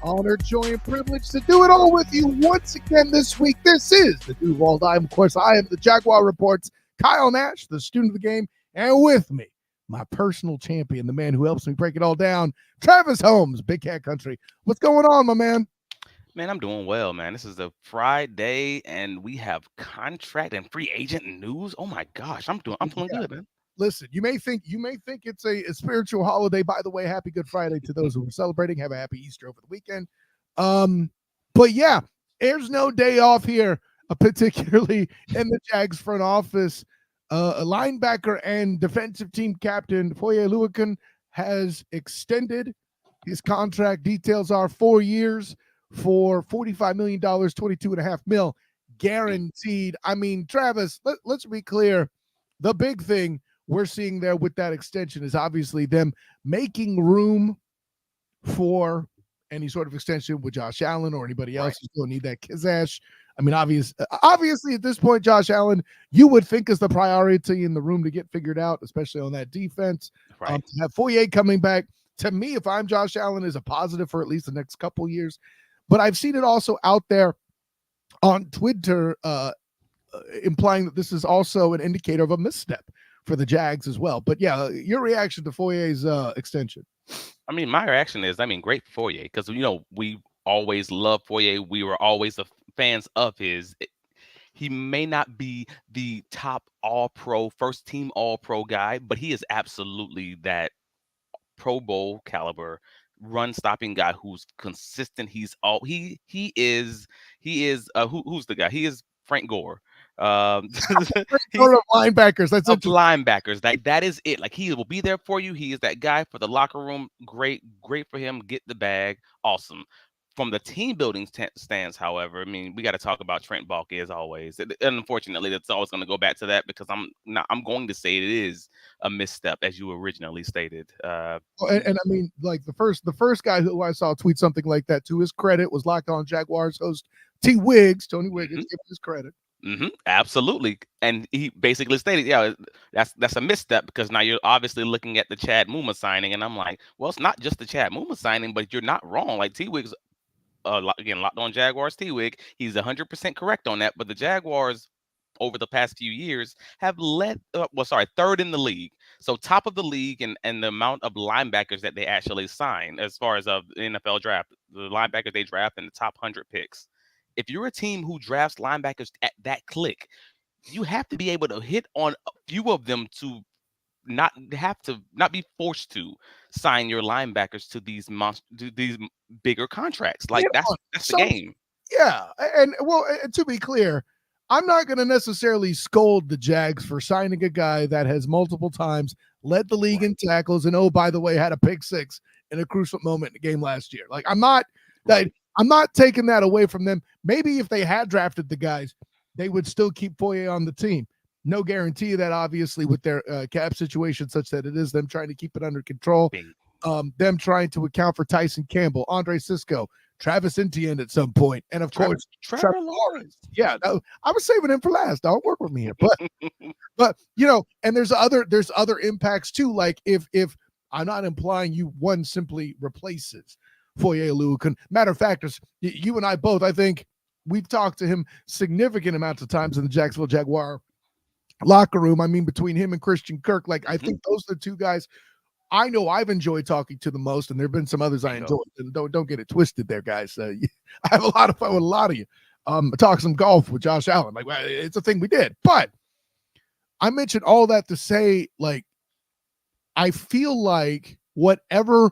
Honor, joy, and privilege to do it all with you once again this week. This is the Duval Dive. Of course, I am the Jaguar Reports, Kyle Nash, the student of the game, and with me, my personal champion, the man who helps me break it all down, Travis Holmes, Big Cat Country. What's going on, my man? Man, I'm doing well, man. This is a Friday, and we have contract and free agent news. Oh my gosh, I'm feeling Yeah. good, man. Listen, you may think it's a spiritual holiday. By the way, happy Good Friday to those who are celebrating. Have a happy Easter over the weekend. But yeah, there's no day off here, particularly in the Jags front office. A linebacker and defensive team captain Foye Oluokun has extended his contract. Details are 4 years for $45 million, 22.5 mil guaranteed. I mean, Travis, let's be clear. The big thing we're seeing there with that extension is obviously them making room for any sort of extension with Josh Allen or anybody else Right, who's going to need that Kizash. I mean, obviously at this point, Josh Allen, you would think is the priority in the room to get figured out, especially on that defense. right. To have Foye coming back, to me, if I'm Josh Allen, is a positive for at least the next couple years. But I've seen it also out there on Twitter implying that this is also an indicator of a misstep for the Jags as well. But yeah, your reaction to Foye's extension. I mean, my reaction is, great for Foye because we always love Foye. We were always fans of his. He may not be the top All Pro, first team All Pro guy, but he is absolutely that Pro Bowl caliber run stopping guy who's consistent. Who's the guy? He is Frank Gore. Um, he's Sort of linebackers. That's of interesting. linebackers. That is it. Like he will be there for you. He is that guy for the locker room. Great for him. Get the bag. Awesome. From the team building stance, however, I mean, we got to talk about Trent Baalke as always. And unfortunately, that's always going to go back to that because I'm going to say it is a misstep as you originally stated. And I mean, like the first guy who I saw tweet something like that, to his credit, was Locked On Jaguars host Tony Wiggins, give him his credit. Absolutely. And he basically stated, yeah, that's a misstep because now you're obviously looking at the Chad Muma signing, and I'm like, well, it's not just the Chad Muma signing, but you're not wrong. Like T Wig's again, Locked On Jaguars T Wig, he's 100% correct on that. But the Jaguars over the past few years have third in the league. So top of the league and the amount of linebackers that they actually sign as far as the NFL draft, the linebackers they draft in the top 100 picks. If you're a team who drafts linebackers at that click, you have to be able to hit on a few of them to not be forced to sign your linebackers to these bigger contracts. Yeah, Like that's the some game. yeah, and well, to be clear, I'm not going to necessarily scold the Jags for signing a guy that has multiple times led the league Right. in tackles and, oh, by the way, had a pick six in a crucial moment in the game last year. Like Right. I'm not taking that away from them. Maybe if they had drafted the guys, they would still keep Foye on the team. No guarantee of that, obviously, with their cap situation, such that it is them trying to keep it under control. Bing. Them trying to account for Tyson Campbell, Andre Cisco, Travis Etienne at some point, and of Trevor, course Trevor Trevor Lawrence. yeah, no, I was saving him for last. Don't work with me here, but and there's other impacts too. Like if I'm not implying you one simply replaces Foye Oluokun. Matter of fact, you and I both, I think we've talked to him significant amounts of times in the Jacksonville Jaguar locker room. I mean, between him and Christian Kirk, like I think those are the two guys I know I've enjoyed talking to the most, and there have been some others I Bingo. enjoyed. And don't get it twisted, there, guys. I have a lot of fun with a lot of you. Talk some golf with Josh Allen. Like, well, it's a thing we did. But I mentioned all that to say, like, I feel like whatever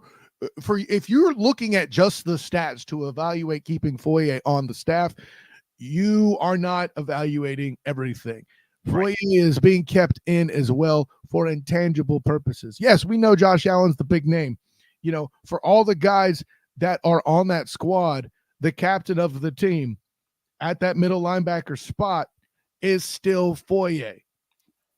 for if you're looking at just the stats to evaluate keeping Foye on the staff, you are not evaluating everything. Right. Foye is being kept in as well for intangible purposes. Yes, we know Josh Allen's the big name. For all the guys that are on that squad, the captain of the team at that middle linebacker spot is still Foye.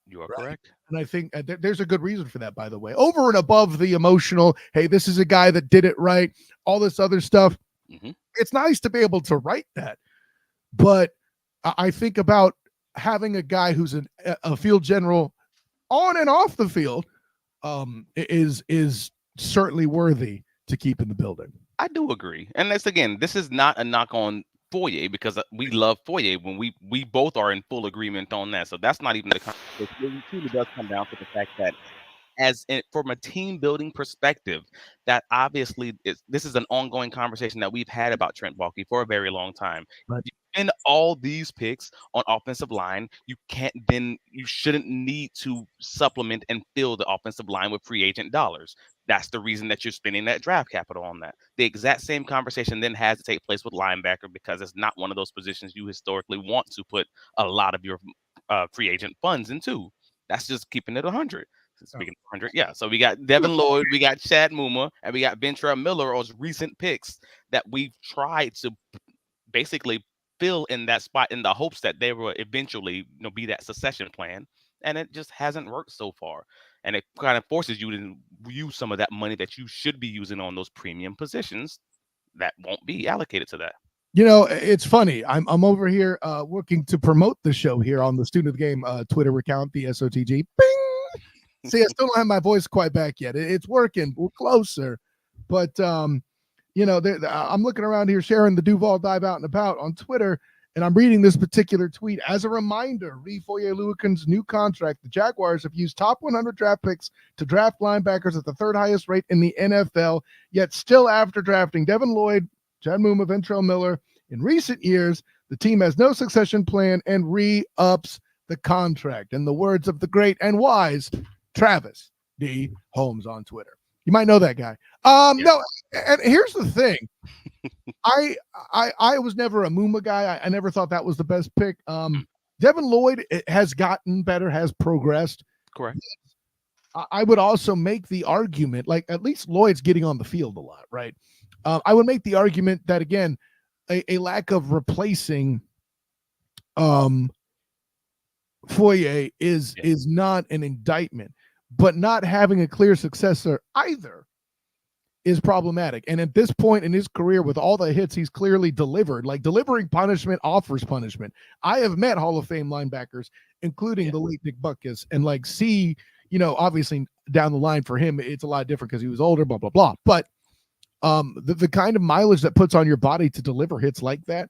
You are Right. correct. And I think there's a good reason for that, by the way. Over and above the emotional, hey, this is a guy that did it right, all this other stuff. hmm It's nice to be able to write that. But I think about having a guy who's a field general on and off the field is certainly worthy to keep in the building. I do agree, and that's again, this is not a knock on Foye because we love Foye when we both are in full agreement on that. So that's not even the conversation. It truly does come down to the fact that from a team building perspective, that obviously this is an ongoing conversation that we've had about Trent Baalke for a very long time. Right. You spend all these picks on offensive line, you shouldn't need to supplement and fill the offensive line with free agent dollars. That's the reason that you're spending that draft capital on that. The exact same conversation then has to take place with linebacker because it's not one of those positions you historically want to put a lot of your free agent funds into. That's just keeping it 100. Speaking of 100, yeah. So we got Devin Lloyd, we got Chad Muma, and we got Ventura Miller as recent picks that we've tried to basically fill in that spot in the hopes that they will eventually, be that succession plan. And it just hasn't worked so far. And it kind of forces you to use some of that money that you should be using on those premium positions that won't be allocated to that. It's funny. I'm over here working to promote the show here on the Student of the Game Twitter account, the SOTG. Bing! See, I still don't have my voice quite back yet. It's working. We're closer. But, I'm looking around here sharing the Duval dive out and about on Twitter, and I'm reading this particular tweet. As a reminder, Foye Oluokun's new contract, the Jaguars have used top 100 draft picks to draft linebackers at the third highest rate in the NFL, yet still after drafting Devin Lloyd, Chad Muma, Ventrell Miller, in recent years, the team has no succession plan and re-ups the contract. In the words of the great and wise Travis D. Holmes on Twitter. You might know that guy. No, and here's the thing. I was never a Muma guy. I never thought that was the best pick. Devin Lloyd has gotten better, has progressed. Correct. I would also make the argument, like at least Lloyd's getting on the field a lot, right? I would make the argument that, again, a lack of replacing Foye is not an indictment, but not having a clear successor either is problematic. And at this point in his career, with all the hits he's clearly delivered, like delivering punishment offers punishment. I have met Hall of Fame linebackers, including the late Nick Butkus, and obviously down the line for him, it's a lot different because he was older, blah, blah, blah. But the kind of mileage that puts on your body to deliver hits like that,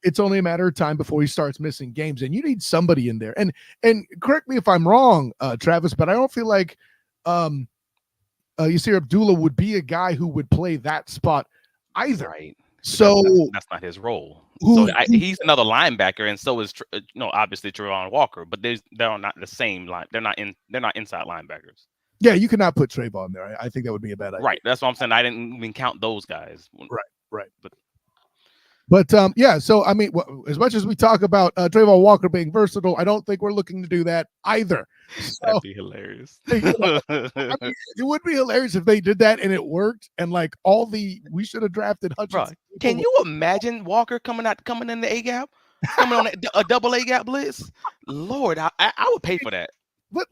it's only a matter of time before he starts missing games, and you need somebody in there. And correct me if I'm wrong, Travis, but I don't feel like Yasir Abdullah would be a guy who would play that spot either. Right. So that's not his role. He's another linebacker, and so is obviously Trayvon Walker, but they're not the same line. They're not inside linebackers. Yeah, you cannot put Trayvon there. I think that would be a bad idea. Right. That's what I'm saying. I didn't even count those guys. Right. But so I mean, as much as we talk about Trayvon Walker being versatile, I don't think we're looking to do that either. So, that'd be hilarious. It would be hilarious if they did that and it worked. And like we should have drafted Hutchinson. Can you imagine Walker coming in the A gap, coming on a double A gap blitz? Lord, I would pay for that.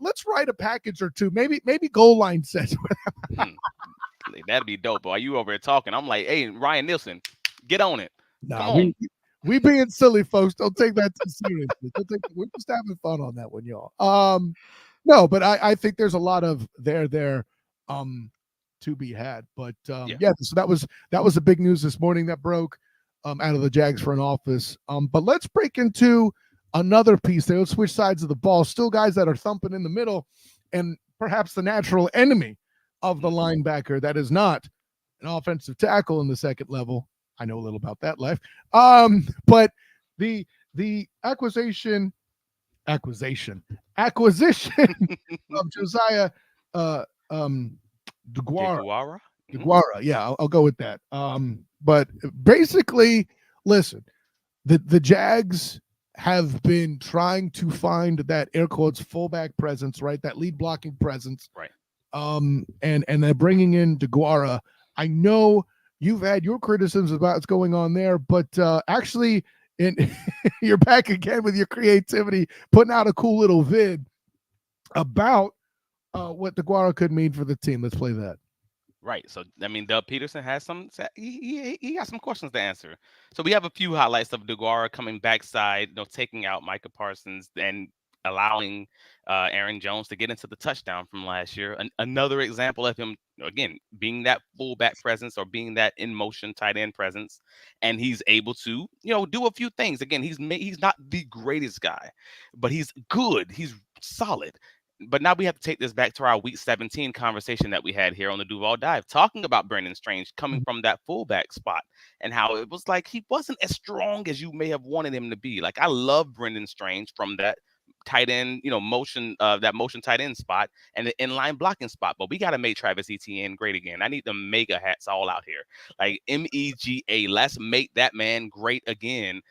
Let's write a package or two, maybe goal line sets. That'd be dope. While you over here talking, I'm like, hey, Ryan Nielsen, get on it. Nah, we being silly, folks. Don't take that too seriously. We're just having fun on that one, y'all. No, but I think there's a lot of there to be had. But so that was the big news this morning that broke out of the Jags front office. But let's break into another piece there. Let's switch sides of the ball. Still guys that are thumping in the middle, and perhaps the natural enemy of the linebacker that is not an offensive tackle in the second level. I know a little about that life. But the acquisition of Josiah Jaguar. Yeah, I'll go with that. But basically, listen, the Jags have been trying to find that air quotes fullback presence, right? That lead blocking presence, right? And they're bringing in Jaguar. I know you've had your criticisms about what's going on there, but actually, you're back again with your creativity, putting out a cool little vid about what Jaguar could mean for the team. Let's play that. Right. So, I mean, Doug Peterson has he got some questions to answer. So we have a few highlights of Jaguar coming backside, taking out Micah Parsons and allowing Aaron Jones to get into the touchdown from last year. Another example of him again, being that fullback presence or being that in motion tight end presence, and he's able to do a few things. Again, he's not the greatest guy, but he's good. He's solid. But now we have to take this back to our week 17 conversation that we had here on the Duval Dive, talking about Brendan Strange coming from that fullback spot and how it was like he wasn't as strong as you may have wanted him to be. Like, I love Brendan Strange from that tight end, motion, that motion tight end spot and the inline blocking spot. But we got to make Travis Etienne great again. I need the mega hats all out here. Like MEGA, let's make that man great again.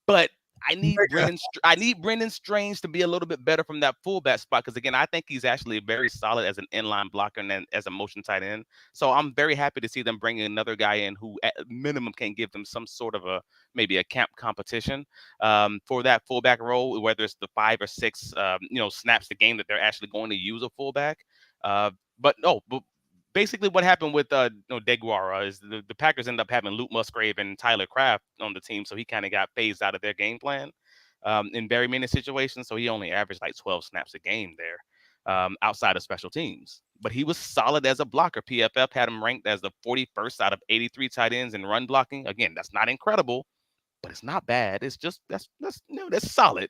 But I need Brendan Strange to be a little bit better from that fullback spot, because again, I think he's actually very solid as an inline blocker and then as a motion tight end. So I'm very happy to see them bring another guy in who at minimum can give them some sort of maybe a camp competition for that fullback role, whether it's the 5 or 6 snaps a game that they're actually going to use a fullback. But no, but basically what happened with Jaguar is the Packers end up having Luke Musgrave and Tyler Kraft on the team, so he kind of got phased out of their game plan in very many situations. So he only averaged like 12 snaps a game there outside of special teams. But he was solid as a blocker. PFF had him ranked as the 41st out of 83 tight ends in run blocking. Again, that's not incredible, but it's not bad. It's just that's solid.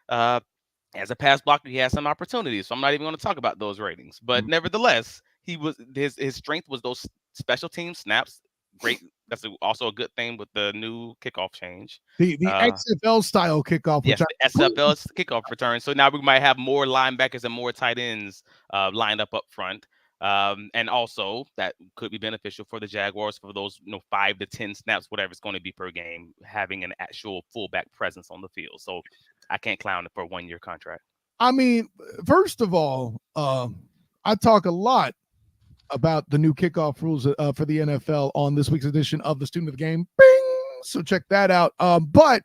As a pass blocker, he has some opportunities, so I'm not even going to talk about those ratings. But nevertheless, his strength was those special team snaps. Great. That's also a good thing with the new kickoff change. The XFL style kickoff, which yes, the SFL kickoff return. So now we might have more linebackers and more tight ends lined up front. And also that could be beneficial for the Jaguars for those 5 to 10 snaps, whatever it's going to be per game, having an actual fullback presence on the field. So I can't clown it for a 1-year contract. I mean, first of all, I talk a lot about the new kickoff rules for the NFL on this week's edition of the Student of the Game. Bing! So check that out. But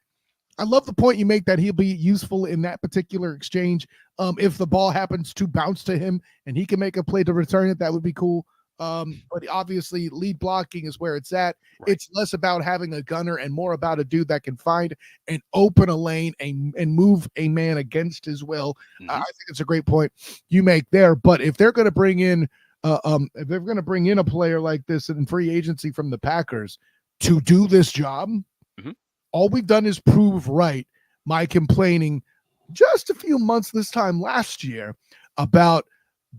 I love the point you make that he'll be useful in that particular exchange. If the ball happens to bounce to him and he can make a play to return it, that would be cool. But obviously lead blocking is where it's at. Right. It's less about having a gunner and more about a dude that can find and open a lane and move a man against his will. I think it's a great point you make there. But if they're going to bring in a player like this in free agency from the Packers to do this job, all we've done is prove right my complaining just a few months this time last year about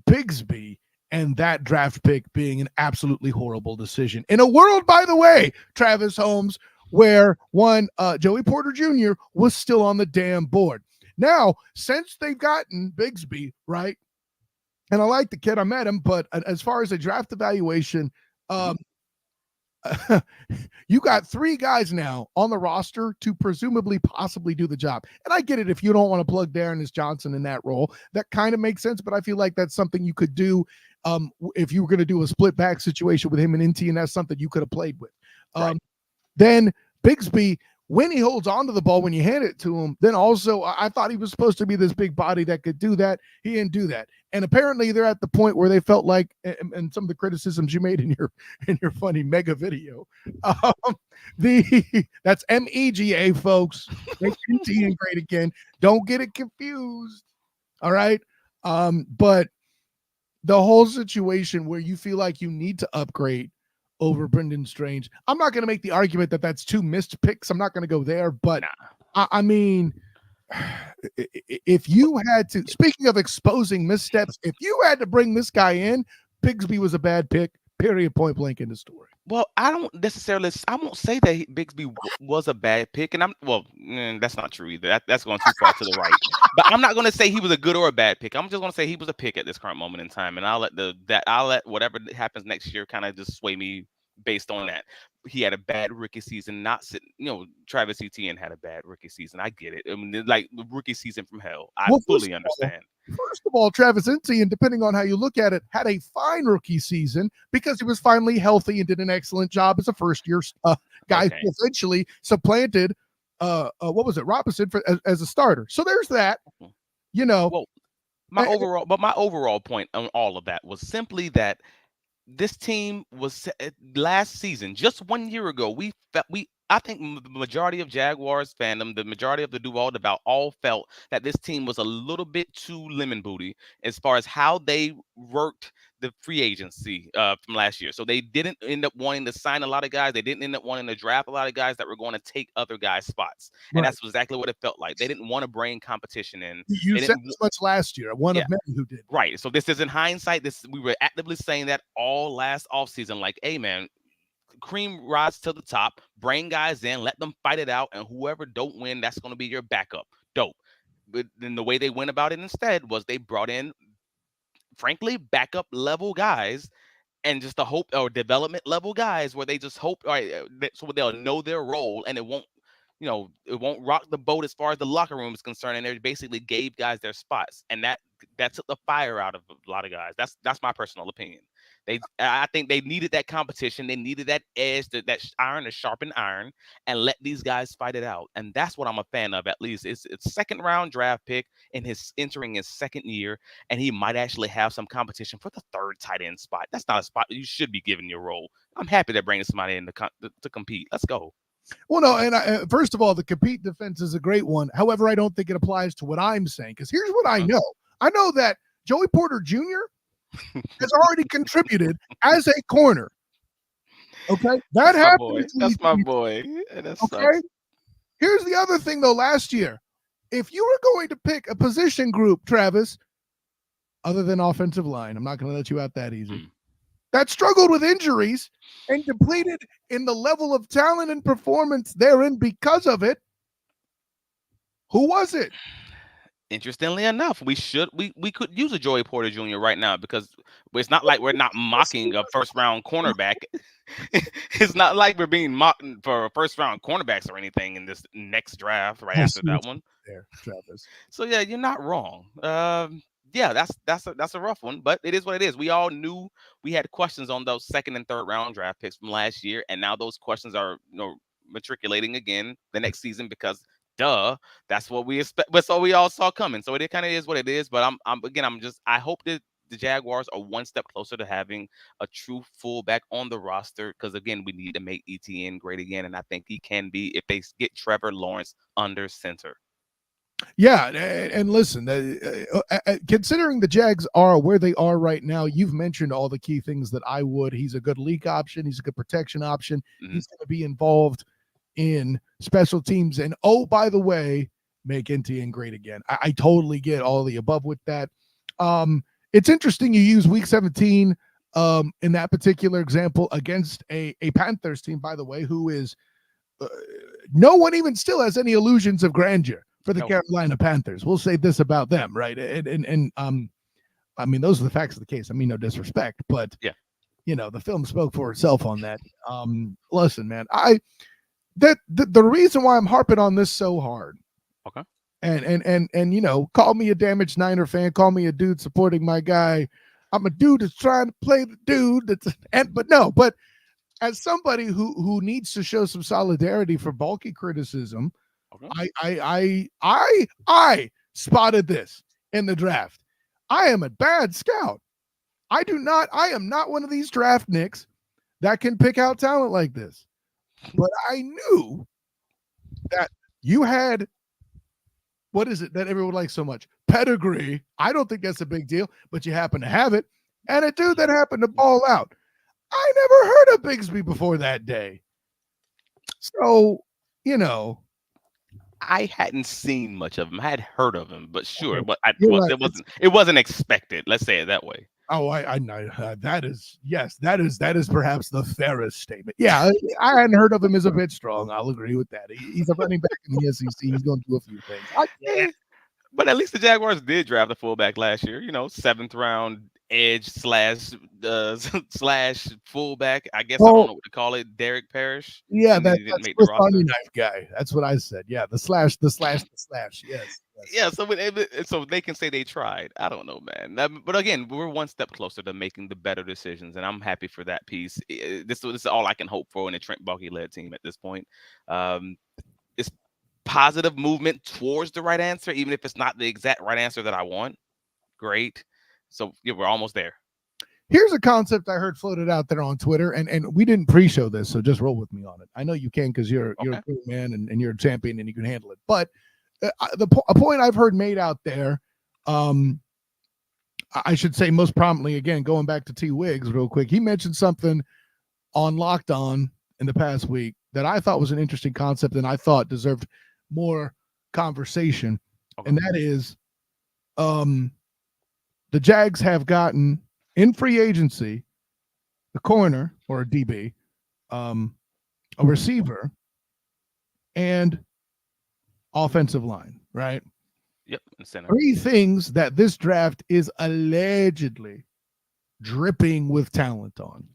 Bigsby and that draft pick being an absolutely horrible decision. In a world, by the way, Travis Holmes, where Joey Porter Jr. was still on the damn board. Now, since they've gotten Bigsby, right, and I like the kid, I met him, but as far as a draft evaluation, you got 3 guys now on the roster to presumably possibly do the job. And I get it if you don't want to plug Darren Johnson in that role. That kind of makes sense, but I feel like that's something you could do if you were going to do a split back situation with him and NT, and that's something you could have played with. Then Bigsby, when he holds onto the ball, when you hand it to him, then also I thought he was supposed to be this big body that could do that. He didn't do that. And apparently they're at the point where they felt like, and some of the criticisms you made in your funny mega video, that's MEGA, folks. Make NT great again. Don't get it confused. All right. But the whole situation where you feel like you need to upgrade over Brendan Strange, I'm not going to make the argument that that's 2 missed picks. I'm not going to go there, but I mean, if you had to, speaking of exposing missteps, if you had to bring this guy in, Bigsby was a bad pick, period, point blank in the story. Well, I won't say that Bigsby was a bad pick, and that's not true either. That's going too far to the right. But I'm not going to say he was a good or a bad pick. I'm just going to say he was a pick at this current moment in time, and I'll let whatever happens next year kind of just sway me based on that. He had a bad rookie season. Travis Etienne had a bad rookie season. I get it. I mean, like the rookie season from hell. I fully understand. First of all, Travis Etienne, depending on how you look at it, had a fine rookie season because he was finally healthy and did an excellent job as a first-year guy who eventually supplanted Robinson as a starter. So there's that. Well, my overall point on all of that was simply that this team was last season, just 1 year ago, we I think the majority of Jaguars fandom, the majority of the Duval Deval, all felt that this team was a little bit too lemon booty as far as how they worked the free agency from last year. So they didn't end up wanting to sign a lot of guys. They didn't end up wanting to draft a lot of guys that were going to take other guys' spots. And Right. that's exactly what it felt like. They didn't want to bring competition in. You They said didn't. this much last year. One Yeah. of many who did. Right. So this is in hindsight. This we were actively saying that all last offseason, like, hey man, cream rise to the top, bring guys in, let them fight it out, and whoever don't win, that's going to be your backup. Dope. But then the way they went about it instead was they brought in, frankly, backup level guys and just the hope or development level guys where they just hope, all right, so they'll know their role and it won't, it won't rock the boat as far as the locker room is concerned. And they basically gave guys their spots, and that took the fire out of a lot of guys. That's my personal opinion. I think they needed that competition. They needed that edge, that iron to sharpen iron, and let these guys fight it out. And that's what I'm a fan of. At least it's second round draft pick in his entering his second year, and he might actually have some competition for the third tight end spot. That's not a spot you should be given your role. I'm happy they're bringing somebody in to compete. Let's go. Well, no, and first of all, the compete defense is a great one. However, I don't think it applies to what I'm saying, because here's what I know. I know that Joey Porter Jr. has already contributed as a corner. Okay? That happened. That's my boy. That sucks. Okay? Here's the other thing, though, last year. If you were going to pick a position group, Travis, other than offensive line, I'm not going to let you out that easy, that struggled with injuries and depleted in the level of talent and performance therein because of it, who was it? Interestingly enough, we could use a Joey Porter Jr. right now, because it's not like we're not mocking a first round cornerback. It's not like we're being mocked for first round cornerbacks or anything in this next draft right after that one. There, Travis. So yeah, you're not wrong. Yeah, that's a rough one, but it is what it is. We all knew we had questions on those second and third round draft picks from last year, and now those questions are matriculating again the next season, because duh, that's what we expect. But so we all saw coming. So it kind of is what it is. But I hope that the Jaguars are one step closer to having a true fullback on the roster, because again, we need to make ETN great again, and I think he can be if they get Trevor Lawrence under center. Yeah, and listen, considering the Jags are where they are right now, you've mentioned all the key things that I would. He's a good leak option. He's a good protection option. Mhm. He's going to be involved in special teams. And oh, by the way, make NTN great again. I totally get all the above with that. It's interesting you use week 17 in that particular example against a Panthers team, by the way, who is no one even still has any illusions of grandeur for the Carolina Panthers. We'll say this about them, right? And I mean, those are the facts of the case. I mean, no disrespect, but yeah, the film spoke for itself on that. Listen, man, the reason why I'm harping on this so hard, okay, and call me a damaged Niner fan, call me a dude supporting my guy. I'm a dude that's trying to play the dude but as somebody who needs to show some solidarity for bulky criticism, okay. I spotted this in the draft. I am a bad scout. I am not one of these draft nicks that can pick out talent like this. But I knew that you had, what is it that everyone likes so much? Pedigree. I don't think that's a big deal, but you happen to have it. And a dude that happened to ball out. I never heard of Bigsby before that day. So, I hadn't seen much of him. I had heard of him, but sure, okay. but it wasn't expected. Let's say it that way. Oh, I know that is perhaps the fairest statement. Yeah, I hadn't heard of him as a bit strong. I'll agree with that. He's a running back in the SEC. He's going to do a few things. But at least the Jaguars did draft a fullback last year. 7th round edge slash fullback. I guess I don't know what to call it. Derek Parrish. Yeah, that's the Army knife guy. That's what I said. Yeah, the slash. Yes. Yeah, so they can say they tried. I don't know, man. But again, we're one step closer to making the better decisions, and I'm happy for that piece. This is all I can hope for in a Trent Baalke-led team at this point. It's positive movement towards the right answer, even if it's not the exact right answer that I want. Great. So yeah, we're almost there. Here's a concept I heard floated out there on Twitter, and we didn't pre-show this, so just roll with me on it. I know you can because you're a Okay. good man and you're a champion and you can handle it. But a point I've heard made out there, I should say most prominently, again, going back to T. Wiggs real quick, he mentioned something on Locked On in the past week that I thought was an interesting concept and I thought deserved more conversation. Okay. And that is the Jags have gotten in free agency the corner or a DB, a receiver, and offensive line, right? Yep. And center. Three things that this draft is allegedly dripping with talent on.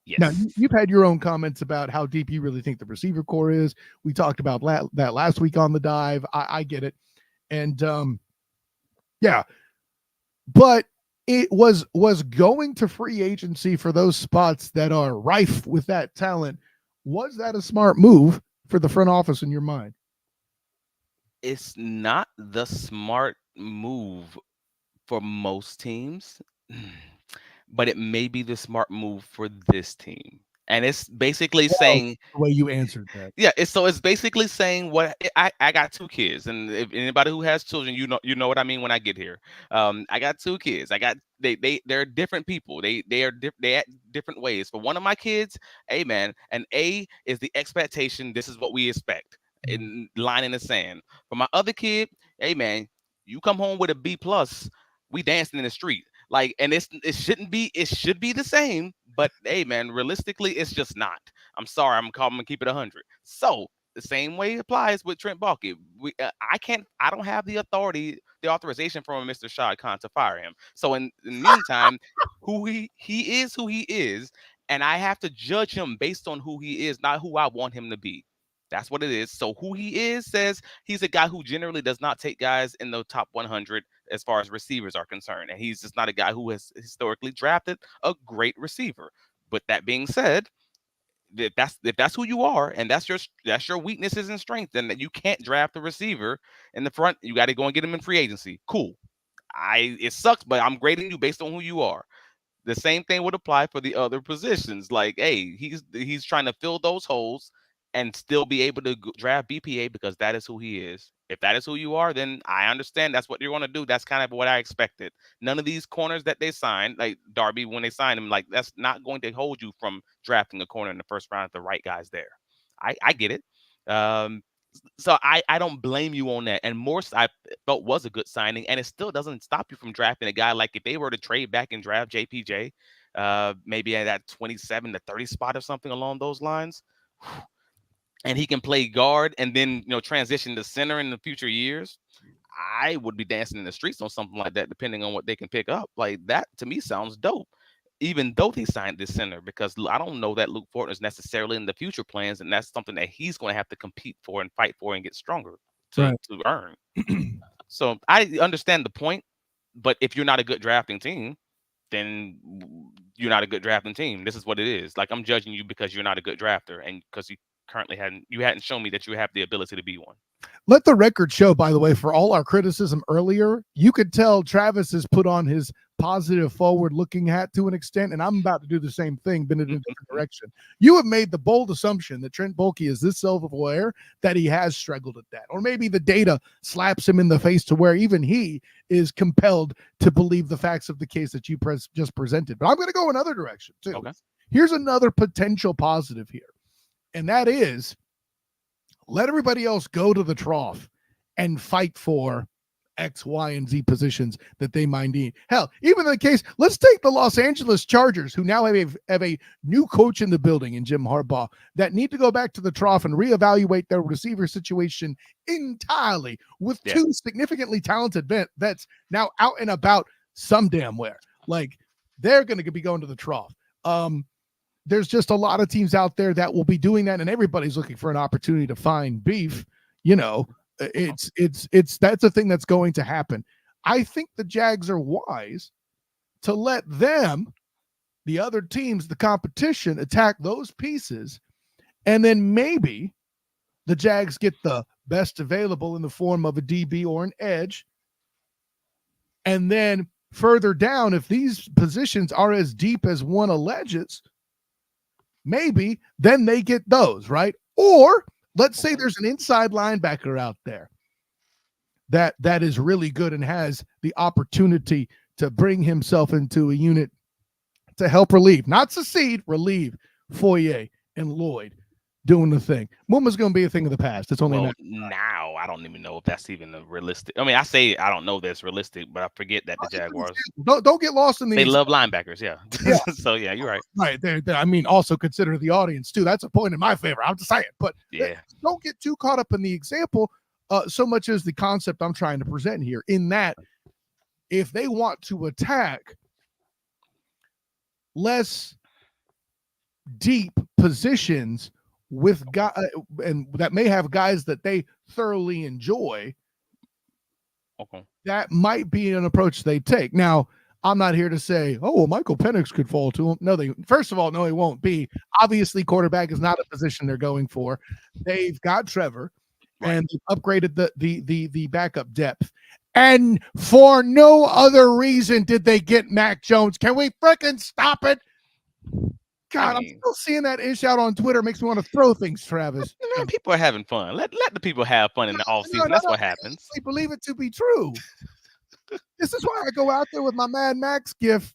Yes. Now, you've had your own comments about how deep you really think the receiver core is. We talked about that last week on the dive. I get it. And yeah, but it was going to free agency for those spots that are rife with that talent. Was that a smart move for the front office in your mind? It's not the smart move for most teams, but it may be the smart move for this team. And it's basically saying the way you answered that. Yeah, it's basically saying what I got two kids, and if anybody who has children, you know what I mean when I get here. I got two kids. I got they're different people. They act different ways. For one of my kids, hey man, an A is the expectation. This is what we expect. In line in the sand. For my other kid, hey man, you come home with a B plus, we dancing in the street. Like, and it should be the same, but hey man, realistically, it's just not. I'm sorry, I'm gonna keep it 100. So the same way applies with Trent Baalke. I don't have the authorization from Mr. Shad Khan to fire him. So in the meantime, he is who he is, and I have to judge him based on who he is, not who I want him to be. That's what it is. So who he is says he's a guy who generally does not take guys in the top 100 as far as receivers are concerned, and he's just not a guy who has historically drafted a great receiver. But that being said, if that's who you are and that's your weaknesses and strengths, then you can't draft a receiver in the front. You got to go and get him in free agency. Cool. It sucks, but I'm grading you based on who you are. The same thing would apply for the other positions. Like, hey, he's trying to fill those holes and still be able to draft BPA because that is who he is. If that is who you are, then I understand that's what you're going to do. That's kind of what I expected. None of these corners that they signed, like Darby, when they signed him, like that's not going to hold you from drafting a corner in the first round if the right guy's there. I get it. Um, so I don't blame you on that. And Morse, I felt was a good signing, and it still doesn't stop you from drafting a guy. Like if they were to trade back and draft JPJ, maybe at that 27 to 30 spot or something along those lines, and he can play guard and then transition to center in the future years, I would be dancing in the streets on something like that, depending on what they can pick up. Like that to me sounds dope. Even though they signed this center, because I don't know that Luke Fortner is necessarily in the future plans, and that's something that he's going to have to compete for and fight for and get stronger to earn. So I understand the point, but if you're not a good drafting team, then you're not a good drafting team. This is what it is. Like I'm judging you because you're not a good drafter, and because you hadn't shown me that you have the ability to be one. Let the record show, by the way, for all our criticism earlier, you could tell Travis has put on his positive forward-looking hat to an extent, and I'm about to do the same thing, but in a different direction. You have made the bold assumption that Trent Baalke is this self-aware that he has struggled at that. Or maybe the data slaps him in the face to where even he is compelled to believe the facts of the case that you just presented. But I'm going to go another direction, too. Okay. Here's another potential positive here, and that is let everybody else go to the trough and fight for X, Y, and Z positions that they might need. Hell, even in the case, let's take the Los Angeles Chargers, who now have a new coach in the building in Jim Harbaugh, that need to go back to the trough and reevaluate their receiver situation entirely with two significantly talented vets now out and about some damn where. Like, they're going to be going to the trough. There's just a lot of teams out there that will be doing that, and everybody's looking for an opportunity to find beef. It's that's a thing that's going to happen. I think the Jags are wise to let them, the other teams, the competition, attack those pieces, and then maybe the Jags get the best available in the form of a DB or an edge, and then further down, if these positions are as deep as one alleges, maybe then they get those, right? Or let's say there's an inside linebacker out there that is really good and has the opportunity to bring himself into a unit to help relieve, not succeed, relieve Foye and Lloyd doing the thing. Muma's going to be a thing of the past. It's only now I don't even know if that's even a realistic. I mean, I say I don't know that's realistic, but I forget that the Jaguars don't get lost in they love linebackers. Yeah. So yeah, you're right. Right. I mean, also consider the audience too. That's a point in my favor. I'm just saying, but yeah, don't get too caught up in the example so much as the concept I'm trying to present here. In that, if they want to attack less deep positions with guys and that may have guys that they thoroughly enjoy, okay, that might be an approach they take. Now, I'm not here to say, oh, well, Michael Penix could fall to him. No, first of all, no, he won't be. Obviously, quarterback is not a position they're going for. They've got Trevor, right, and they've upgraded the backup depth. And for no other reason did they get Mac Jones. Can we freaking stop it? God, I'm still seeing that ish out on Twitter. Makes me want to throw things, Travis. Man, people are having fun. Let the people have fun in the offseason. That's what happens. I believe it to be true. This is why I go out there with my Mad Max gif.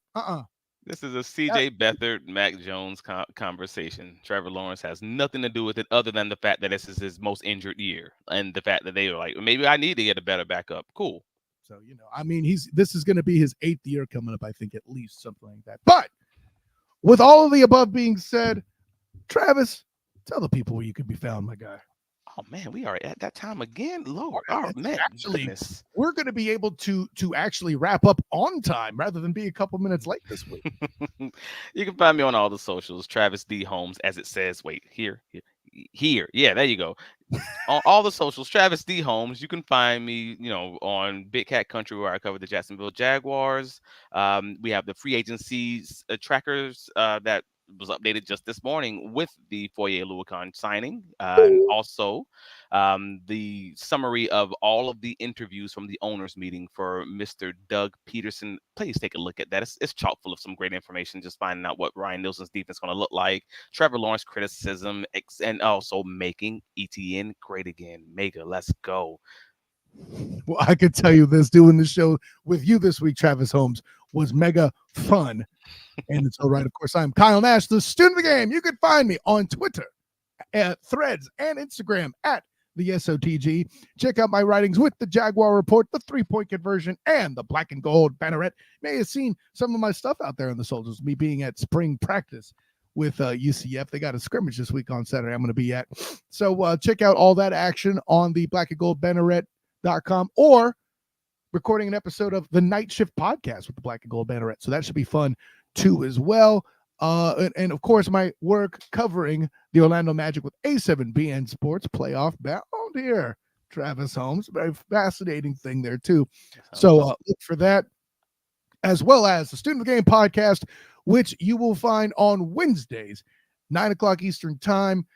This is a CJ Beathard, Mac Jones conversation. Trevor Lawrence has nothing to do with it other than the fact that this is his most injured year and the fact that they were like, maybe I need to get a better backup. Cool. So, I mean, this is going to be his 8th year coming up, I think, at least something like that. But with all of the above being said, Travis, tell the people where you can be found, my guy. Oh man, we are at that time again, Lord. Oh man, goodness. We're going to be able to actually wrap up on time rather than be a couple minutes late this week. You can find me on all the socials, Travis D. Holmes, as it says. Wait, here. Yeah, there you go. On all the socials, Travis D. Holmes. You can find me, on Big Cat Country where I cover the Jacksonville Jaguars. We have the free agency trackers that was updated just this morning with the Foye Oluokun signing. And also the summary of all of the interviews from the owners meeting for Mr. Doug Peterson. Please take a look at that. It's chock full of some great information, just finding out what Ryan Nielsen's defense is going to look like, Trevor Lawrence criticism, and also making ETN great again. Mega, let's go. Well, I could tell you this, doing the show with you this week, Travis Holmes, was mega fun. And it's all right. Of course, I'm Kyle Nash, the student of the game. You can find me on Twitter, Threads, and Instagram at the SOTG. Check out my writings with the Jaguar Report, the 3-point conversion, and the black and gold banneret. You may have seen some of my stuff out there in the soldiers, me being at spring practice with UCF. They got a scrimmage this week on Saturday I'm going to be at. So check out all that action on the black and gold banneret.com or recording an episode of the Night Shift podcast with the black and gold banneret. So that should be fun too as well. And of course, my work covering the Orlando Magic with A7BN Sports playoff bound here, Travis Holmes. Very fascinating thing there too. So look for that, as well as the Student of the Game podcast, which you will find on Wednesdays, 9:00 Eastern time.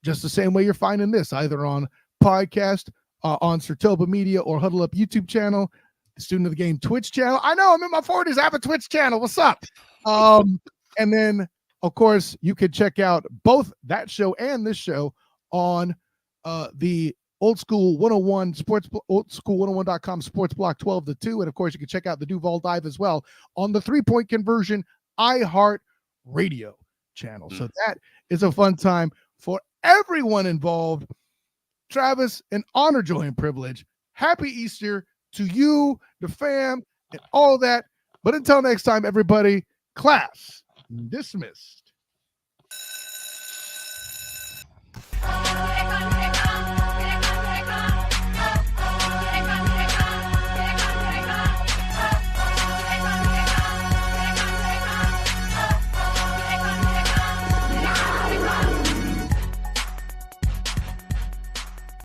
Just the same way you're finding this, either on podcast, on Sertoba Media or Huddle Up YouTube channel, the Student of the Game Twitch channel. I know I'm in my 40s. I have a Twitch channel. What's up? And then, of course, you could check out both that show and this show on the Old School 101 oldschool101.com sports block 12 to 2. And of course, you can check out the Duval dive as well on the 3-point conversion iHeart Radio channel. So that is a fun time for everyone involved. Travis, an honor, joy, and privilege. Happy Easter to you, the fam, and all that. But until next time, everybody, class dismissed.